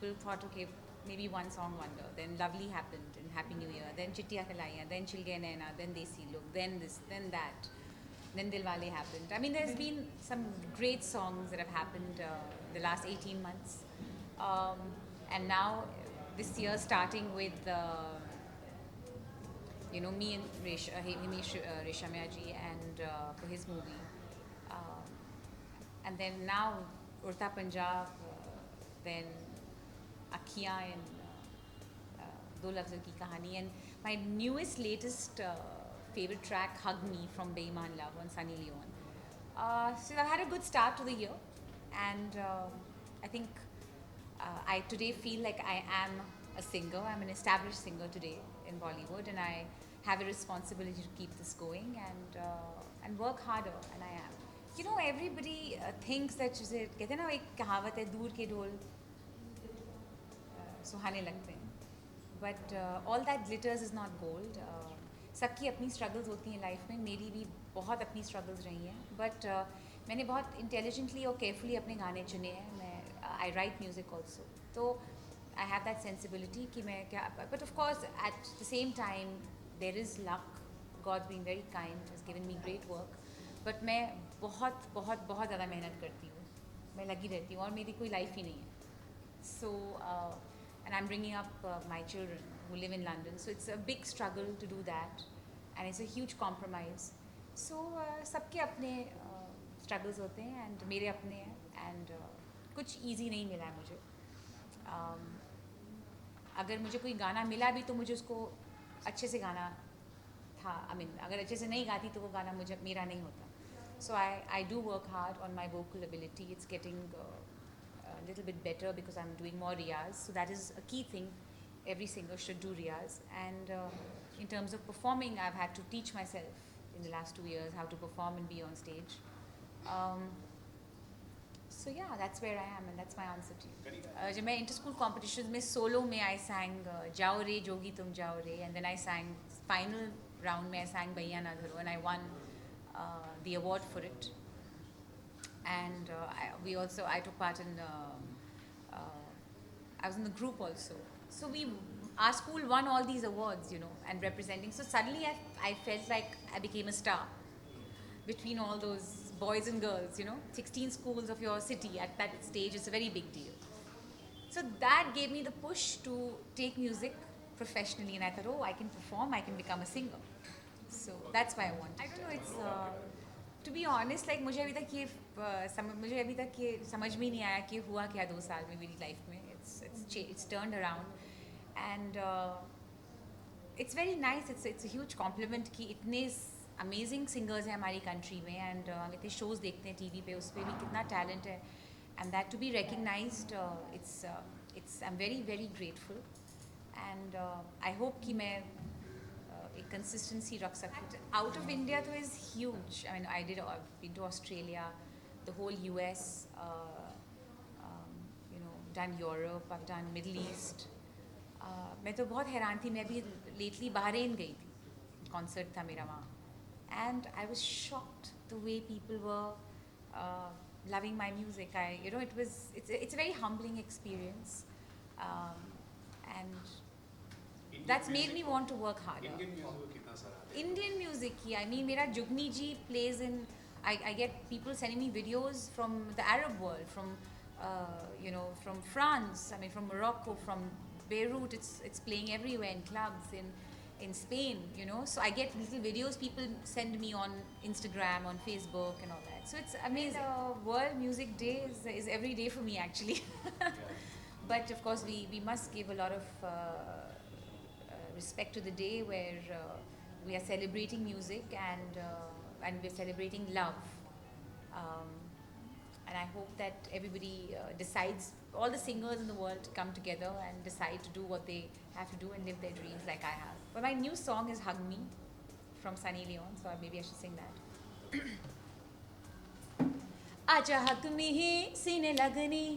people thought, okay, maybe one song wonder. Then Lovely happened in Happy New Year. Then Chittiya Kalaiyan. Then Chilge Naina. Then Desi Look. Then this. Then that. Then Dilwale happened. I mean, there's been some great songs that have happened the last 18 months. Um, and now, this year, starting with, me and Himesh Reshamya ji and for his movie. Um, and then now, Urta Punjab, then Akhiyan and Do Lafzon Ki Kahani. And my latest favorite track, Hug Me from Beiman Love on Sunny Leon. So I've had a good start to the year, and I think I today feel like I am a singer. I'm an established singer today in Bollywood, and I have a responsibility to keep this going and work harder, and I am. You know, everybody thinks that जैसे कहते हैं ना एक कहावत है दूर के ढोल सुहाने लगते हैं but all that glitters is not gold सबकी अपनी स्ट्रगल्स होती हैं लाइफ में मेरी भी बहुत अपनी स्ट्रगल्स रही हैं बट मैंने बहुत इंटेलिजेंटली और केयरफुली अपने गाने चुने हैं मैं आई राइट म्यूज़िक ऑल्सो तो आई हैव दैट सेंसिबिलिटी कि मैं क्या but of course at the same time there is luck God being very kind has given me great work but मैं बहुत बहुत बहुत ज़्यादा मेहनत करती हूँ मैं लगी रहती हूँ और मेरी कोई लाइफ ही नहीं है सो and I'm bringing up my children who live in London. So it's a big struggle to do that, and it's a huge compromise. So सबके अपने struggles होते हैं and मेरे अपने हैं and कुछ easy नहीं मिला है मुझे. अगर मुझे कोई गाना मिला भी तो मुझे उसको अच्छे से गाना था. I mean अगर अच्छे से नहीं गाती तो वो गाना मुझे मेरा नहीं होता. So I do work hard on my vocal ability. It's getting a little bit better because I'm doing more riyaz. So that is a key thing. Every singer should do riyaz. And in terms of performing, I've had to teach myself in the last 2 years how to perform and be on stage. So yeah, that's where I am, and that's my answer to you. जब मैं inter-school competitions में solo में I sang जाओ रे जोगी तुम जाओ रे, and then I sang final round में I sang Bhaiya Na Dharo, and I won the award for it. And I took part in I was in the group also, so our school won all these awards, and representing, so suddenly I felt like I became a star between all those boys and girls, 16 schools of your city at that stage is a very big deal. So that gave me the push to take music professionally, and I thought, oh, I can perform, I can become a singer. So that's why I wanted. I don't know, it's to be honest, like मुझे अभी तक ये समझ में नहीं आया कि हुआ क्या 2 साल में मेरी लाइफ में. It's turned around, and it's very nice. It's a huge compliment कि इतने amazing singers हैं हमारी country में, and हम इतने shows देखते हैं TV पे, उस पे भी कितना talent है, and that to be recognized, I'm very very grateful, and I hope कि मैं एक consistency रख सकूँ. Out of India तो is huge. I mean, I've been to Australia, the whole US, done Europe, I've done Middle East. मैं तो बहुत हैरान थी. मैं भी lately बहरीन गई थी. Concert था मेरा वहाँ, and I was shocked the way people were loving my music. It's a very humbling experience, and that's made me want to work harder. Indian music, I mean, मेरा जुगनी जी plays in. I get people sending me videos from the Arab world, from from France. I mean, from Morocco, from Beirut. It's playing everywhere in clubs in Spain. So I get little videos people send me on Instagram, on Facebook, and all that. So it's amazing. World Music Day is every day for me actually. But of course, we must give a lot of respect to the day where we are celebrating music and we're celebrating love. And I hope that everybody decides, all the singers in the world, to come together and decide to do what they have to do and live their dreams like I have. But my new song is Hug Me from Sunny Leon, so maybe I should sing that. आजा हग में ही सीने लगनी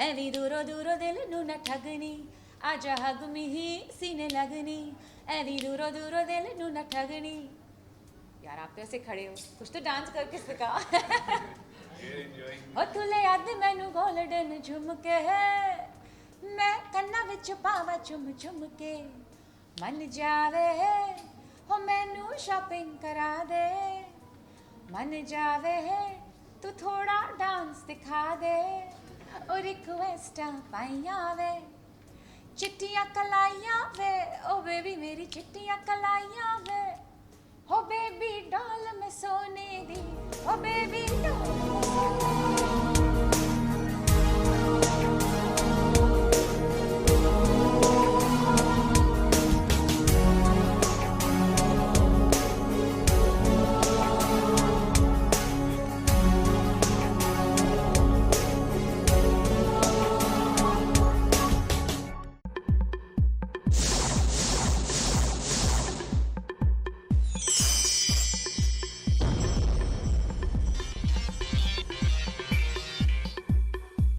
ऐवी दूरो दूरो दिल नू न ठगनी आजा हग में ही सीने लगनी ऐवी दूरो दूरो दिल नू न ठगनी. यार आप तो ऐसे खड़े हो, कुछ तो डांस करके सिखा. ओ तुले याद मैनू गोल्डन झुमके है मैं कन्ना विच पावा चुम चुम के मन जावे हो मैनू शॉपिंग करा दे मन जावे तू थोड़ा डांस दिखा दे और रिक्वेस्टां पाइयां वे चिट्टियां कलाइयां वे ओ बेबी मेरी चिट्टियां कलाइयां